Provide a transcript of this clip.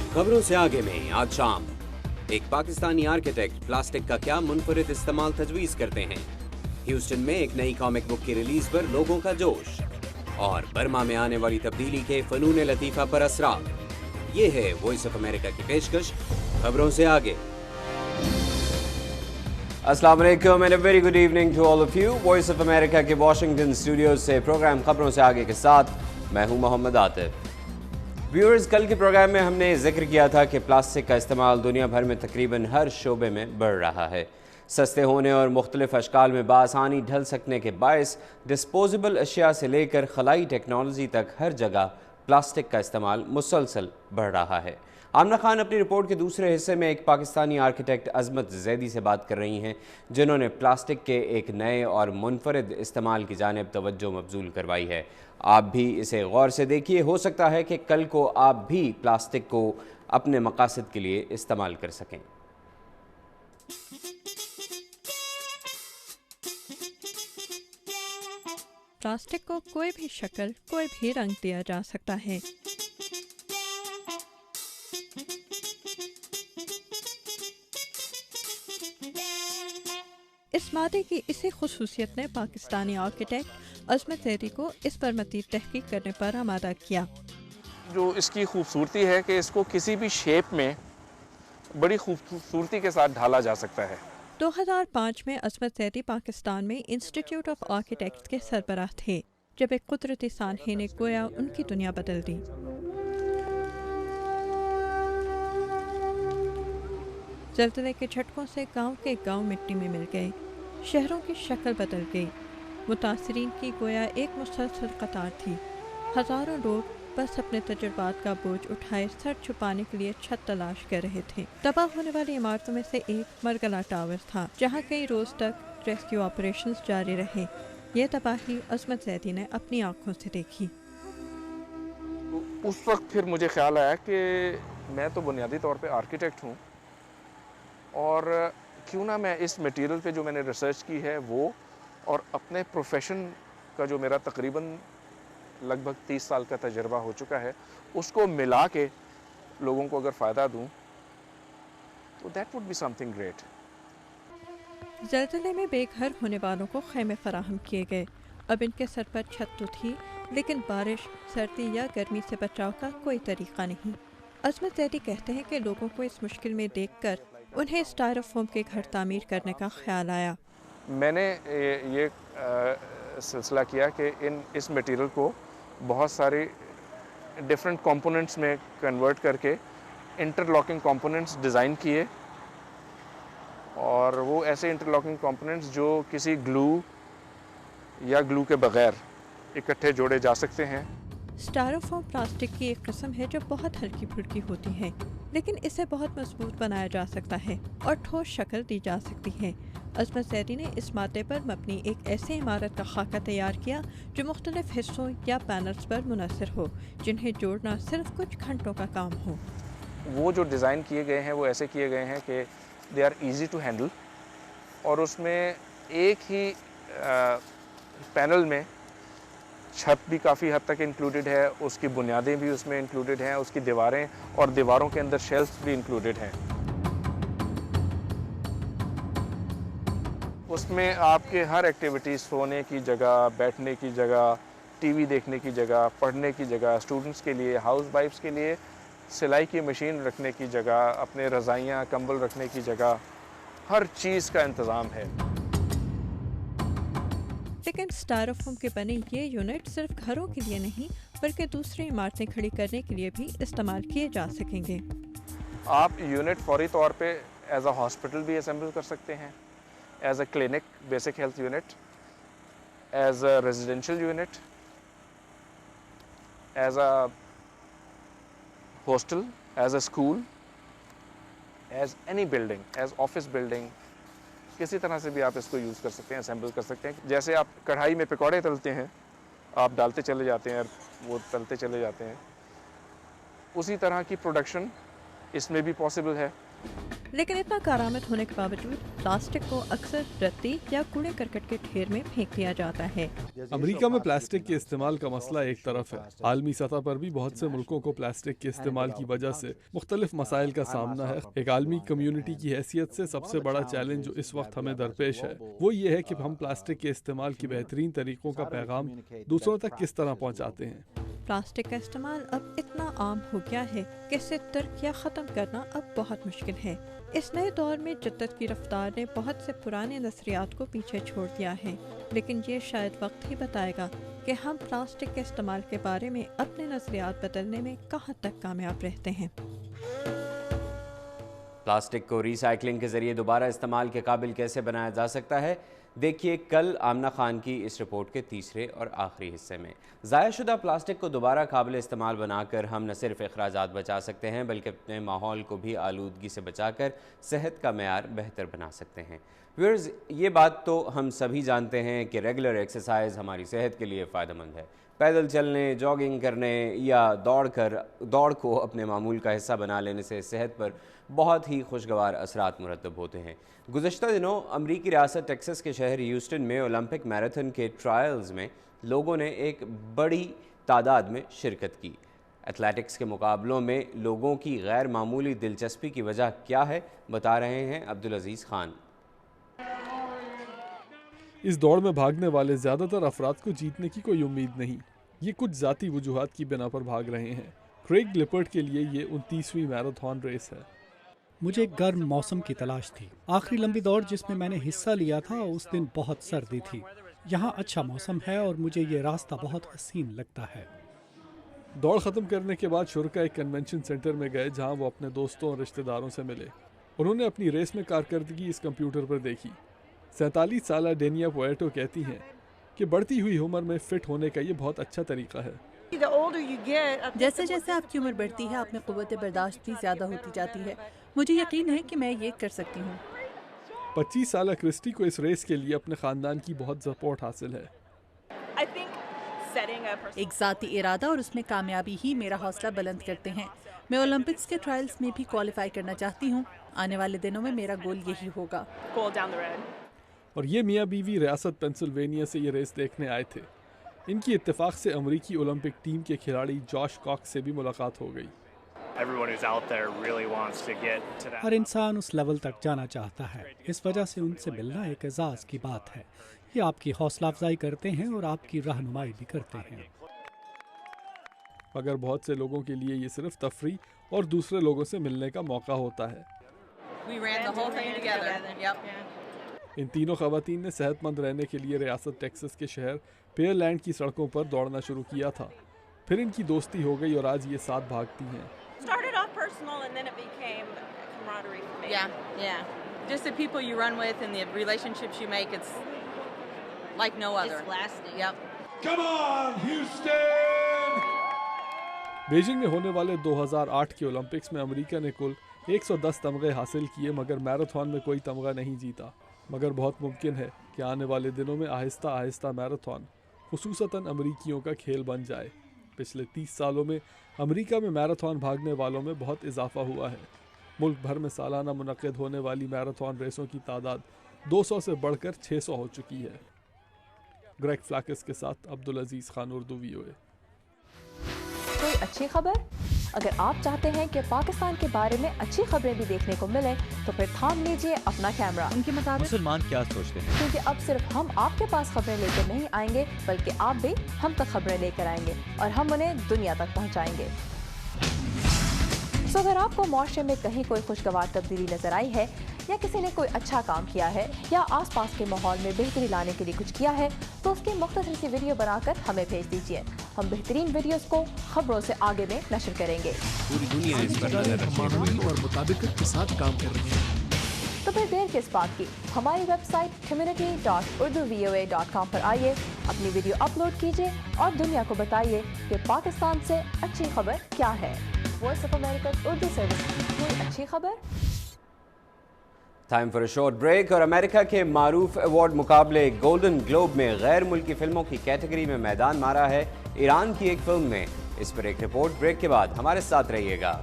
खबरों से आगे में आज शाम एक पाकिस्तानी आर्किटेक्ट प्लास्टिक का क्या मुनफरिद इस्तेमाल तजवीज़ करते हैं। ह्यूस्टन में एक नई कॉमिक बुक की रिलीज पर लोगों का जोश और बर्मा में आने वाली तब्दीली के फनून लतीफ़ा पर असरार। ये है वॉइस ऑफ अमेरिका की पेशकश खबरों से आगे। अस्सलाम वालेकुम and a very good evening to all of you. Voice of America के वॉशिंगटन स्टूडियो से प्रोग्राम खबरों से आगे के साथ मैं हूं मोहम्मद आतिफ। व्यूअर्स, कल के प्रोग्राम में हमने जिक्र किया था कि प्लास्टिक का इस्तेमाल दुनिया भर में तकरीबन हर शोबे में बढ़ रहा है। सस्ते होने और मुख्तलिफ अशकाल में बासानी ढल सकने के बायस डिस्पोजेबल अशिया से लेकर खलाई टेक्नोलॉजी तक हर जगह प्लास्टिक का इस्तेमाल मुसलसल बढ़ रहा है। आमना खान अपनी रिपोर्ट के दूसरे हिस्से में एक पाकिस्तानी आर्किटेक्ट अजमत जैदी से बात कर रही हैं, जिन्होंने प्लास्टिक के एक नए और मुनफरिद इस्तेमाल की जानिब तवज्जो मबजूल करवाई है। आप भी इसे गौर से देखिए, हो सकता है कि कल को आप भी प्लास्टिक को अपने मकासद के लिए इस्तेमाल कर सकें। प्लास्टिक को कोई भी शक्ल, कोई भी रंग दिया जा सकता है। इस मादे की इसी खुसूसियत ने पाकिस्तानी आर्किटेक्ट अजमत जैदी को इस पर मज़ीद तहकीक करने पर आमादा किया। जो इसकी खूबसूरती है कि इसको किसी भी शेप में बड़ी खूबसूरती के साथ ढाला जा सकता है। 2005 में अजमत जैदी पाकिस्तान में इंस्टीट्यूट ऑफ आर्किटेक्ट्स के सरबराह थे, जब एक कुदरती सानहे ने गोया उनकी दुनिया बदल दी। ज़ल्ज़ले के झटकों से गांव के गांव मिट्टी में मिल गए, शहरों की शक्ल बदल गई। मुतासरीन की गोया एक मुसलसल कतार थी। हज़ारों लोग बस अपने तजुर्बात का बोझ उठाए सर छुपाने के लिए छत तलाश कर रहे थे। तबाह होने वाली इमारतों में से एक मरगला टावर था, जहां कई रोज़ तक रेस्क्यू ऑपरेशंस जारी रहे। ये तबाही अजमत जैदी ने अपनी आंखों से देखी। उस वक्त फिर मुझे ख्याल आया कि मैं तो बुनियादी तौर पे आर्किटेक्ट हूँ, और क्यों ना मैं इस मटेरियल पे जो मैंने रिसर्च की है वो और अपने प्रोफेशन का जो मेरा तकरीबन लगभग 30 साल का तजर्बा हो चुका है, उसको मिला के लोगों को अगर फ़ायदा दूँ तो that would be something great. ज़ल्ज़ले में बेघर होने वालों को खैमे फराहम किए गए। अब इनके सर पर छत तो थी, लेकिन बारिश, सर्दी या गर्मी से बचाव का कोई तरीक़ा नहीं। अजमत जैदी कहते हैं कि लोगों को इस मुश्किल में देखकर उन्हें स्टायरोफोम के घर तामीर करने का ख्याल आया। मैंने ये सिलसिला किया कि इस मटेरियल को बहुत सारे डिफरेंट कंपोनेंट्स में कन्वर्ट करके इंटरलॉकिंग कंपोनेंट्स डिज़ाइन किए, और वो ऐसे इंटरलॉकिंग कंपोनेंट्स जो किसी ग्लू या ग्लू के बगैर इकट्ठे जोड़े जा सकते हैं। स्टायरोफोम प्लास्टिक की एक किस्म है जो बहुत हल्की फुल्की होती है, लेकिन इसे बहुत मजबूत बनाया जा सकता है और ठोस शक्ल दी जा सकती है। अजमत जैदी ने इस मादे पर मबनी एक ऐसी इमारत का खाका तैयार किया जो मुख्तलिफ हिस्सों या पैनल्स पर मुनहसर हो, जिन्हें जोड़ना सिर्फ कुछ घंटों का काम हो। वो जो डिज़ाइन किए गए हैं वो ऐसे किए गए हैं कि they are easy to handle, और उसमें एक ही पैनल में छत भी काफ़ी हद तक इंक्लूडेड है, उसकी बुनियादें भी उसमें इंक्लूडेड हैं, उसकी दीवारें और दीवारों के अंदर शेल्फ्स भी इंक्लूडेड हैं। उसमें आपके हर एक्टिविटी, सोने की जगह, बैठने की जगह, टीवी देखने की जगह, पढ़ने की जगह, स्टूडेंट्स के लिए, हाउस वाइफ्स के लिए सिलाई की मशीन रखने की जगह, अपने रज़ाइयाँ कंबल रखने की जगह, हर चीज़ का इंतज़ाम है। लेकिन स्टायरोफोम के बने ये यूनिट सिर्फ घरों के लिए नहीं, बल्कि दूसरी इमारतें खड़ी करने के लिए भी इस्तेमाल किए जा सकेंगे। आप यूनिट फौरी तौर पे एज अ हॉस्पिटल भी असेंबल कर सकते हैं, as a clinic, basic health unit, as a residential unit, as a hostel, as a school, as any building, as office building, किसी तरह से भी आप इसको यूज़ कर सकते हैं, असेंबल कर सकते हैं। जैसे आप कढ़ाई में पकौड़े तलते हैं, आप डालते चले जाते हैं, वो तलते चले जाते हैं, उसी तरह की प्रोडक्शन इसमें भी पॉसिबल है। लेकिन इतना कारामद होने के बावजूद प्लास्टिक को अक्सर रद्दी या कूड़े करकट के ढेर में फेंक दिया जाता है। अमेरिका में प्लास्टिक के इस्तेमाल का मसला एक तरफ है, आलमी सतह पर भी बहुत से मुल्कों को प्लास्टिक के इस्तेमाल की वजह से मुख्तलिफ मसाइल का सामना है। एक आलमी कम्युनिटी की हैसियत से सबसे बड़ा चैलेंज जो इस वक्त हमें दरपेश है वो ये है कि हम प्लास्टिक के इस्तेमाल की बेहतरीन तरीकों का पैगाम दूसरों तक किस तरह पहुँचाते हैं। प्लास्टिक का इस्तेमाल अब इतना आम हो गया है कि इसे तर्क या ख़त्म करना अब बहुत मुश्किल है। इस नए दौर में जिद्दत की रफ्तार ने बहुत से पुराने नज़रियात को पीछे छोड़ दिया है, लेकिन ये शायद वक्त ही बताएगा कि हम प्लास्टिक के इस्तेमाल के बारे में अपने नज़रियात बदलने में कहाँ तक कामयाब रहते हैं। प्लास्टिक को रीसाइक्लिंग के ज़रिए दोबारा इस्तेमाल के काबिल कैसे बनाया जा सकता है, देखिए कल आमना खान की इस रिपोर्ट के तीसरे और आखिरी हिस्से में। ज़ाया शुदा प्लास्टिक को दोबारा काबिल इस्तेमाल बनाकर हम न सिर्फ अखराजात बचा सकते हैं बल्कि अपने माहौल को भी आलूदगी से बचाकर सेहत का मेयार बेहतर बना सकते हैं। व्यूअर्स, ये बात तो हम सभी जानते हैं कि रेगुलर एक्सरसाइज हमारी सेहत के लिए फ़ायदेमंद है। पैदल चलने, जॉगिंग करने या दौड़ को अपने मामूल का हिस्सा बना लेने से सेहत पर बहुत ही खुशगवार असरात मुरतब होते हैं। गुज़श्ता दिनों अमरीकी रियासत टेक्सास के शहर ह्यूस्टन में ओलंपिक मैराथन के ट्रायल्स में लोगों ने एक बड़ी तादाद में शिरकत की। एथलेटिक्स के मुकाबलों में लोगों की गैर मामूली दिलचस्पी की वजह क्या है, बता रहे हैं अब्दुल अजीज़ खान। इस दौड़ में भागने वाले ज़्यादातर अफराद को जीतने की कोई उम्मीद नहीं, ये कुछ ज़ाती वजूहात की बिना पर भाग रहे हैं। क्रेग लिपर्ट के लिए ये 29वीं मैराथन रेस है। मुझे गर्म मौसम की तलाश थी। आखिरी लंबी दौड़ जिसमें मैंने हिस्सा लिया था उस दिन बहुत सर्दी थी। यहाँ अच्छा मौसम है और मुझे ये रास्ता बहुत हसीन लगता है। दौड़ ख़त्म करने के बाद शुरका एक कन्वेंशन सेंटर में गए जहाँ वो अपने दोस्तों और रिश्तेदारों से मिले। उन्होंने अपनी रेस में कारकर्दगी इस कंप्यूटर पर देखी। 47 साला डेनिया पोएटो कहती हैं कि बढ़ती हुई उम्र में फ़िट होने का ये बहुत अच्छा तरीका है। जैसे जैसे आपकी उम्र बढ़ती है आप में क़ुव्वत बर्दाश्त भी ज़्यादा होती जाती है। मुझे यकीन है कि मैं ये कर सकती हूँ। 25 साला क्रिस्टी को इस रेस के लिए अपने ख़ानदान की बहुत सपोर्ट हासिल है। एक ज़ाती इरादा और उसमें कामयाबी ही मेरा हौसला बुलंद करते हैं। मैं ओलंपिक्स के ट्रायल्स में भी क्वालिफाई करना चाहती हूँ। आने वाले दिनों में मेरा गोल यही होगा। और ये मियाँ बीवी रियासत पेंसिल्वेनिया से ये रेस देखने आए थे। इनकी इत्तेफाक से अमरीकी ओलंपिक टीम के खिलाड़ी जॉश कॉक्स से भी मुलाकात हो गई। हर इंसान उस लेवल तक जाना चाहता है, इस वजह से उनसे मिलना एक एजाज़ की बात है। ये आपकी हौसला अफजाई करते हैं और आपकी रहनुमाई भी करते हैं। मगर बहुत से लोगों के लिए ये सिर्फ तफरी और दूसरे लोगों से मिलने का मौका होता है। इन तीनों खवातीन ने सेहतमंद रहने के लिए रियासत टेक्सास के शहर पेयरलैंड की सड़कों पर दौड़ना शुरू किया था। फिर इनकी दोस्ती हो गई और आज ये साथ भागती हैं। Just the people you run with and the relationships you make, it's like no other. It's lasting. Yep. Come on, Houston! Beijing में होने वाले 2008 के ओलंपिक्स में अमेरिका ने कुल 110 तमगे हासिल किए मगर मैराथन में कोई तमगा नहीं जीता। मगर बहुत मुमकिन है कि आने वाले दिनों में आहिस्ता आहिस्ता मैराथन खुसूसतन अमरीकियों का खेल बन जाए। पिछले 30 सालों में अमेरिका में मैराथन भागने वालों में बहुत इजाफा हुआ है। मुल्क भर में सालाना मुनक्किद होने वाली मैराथन रेसों की तादाद 200 से बढ़कर 600 हो चुकी है। ग्रेग फ्लैकस के साथ अब्दुल अजीज़ खान, उर्दू VOA। कोई अच्छी खबर? अगर आप चाहते हैं कि पाकिस्तान के बारे में अच्छी खबरें भी देखने को मिले तो फिर थाम लीजिए अपना कैमरा। उनके मुताबिक मुसलमान क्या सोचते हैं, क्योंकि अब सिर्फ हम आपके पास खबरें लेकर नहीं आएंगे बल्कि आप भी हम तक खबरें लेकर आएंगे और हम उन्हें दुनिया तक पहुंचाएंगे। अगर आपको मुआशरे में कहीं कोई खुशगवार तब्दीली नजर आई है या किसी ने कोई अच्छा काम किया है या आसपास के माहौल में बेहतरी लाने के लिए कुछ किया है तो उसकी मुख्तसर सी वीडियो बनाकर हमें भेज दीजिए। हम बेहतरीन वीडियोस को खबरों से आगे में नशर करेंगे। पूरी दुनिया इस पर नजर रखी हुई है और मुताबिकत के साथ काम कर रही है। तो फिर देर किस बात की, हमारी वेबसाइट community.urduvoa.com पर आइए, अपनी वीडियो अपलोड कीजिए और दुनिया को बताइए कि पाकिस्तान से अच्छी खबर क्या है। Voice of America Urdu service की कोई अच्छी खबर। Time for a short break. और अमेरिका के मारूफ अवार्ड मुकाबले गोल्डन ग्लोब में गैर मुल्की फिल्मों की कैटेगरी में मैदान मारा है ईरान की एक फिल्म ने। इस पर एक रिपोर्ट ब्रेक के बाद हमारे साथ रहिएगा।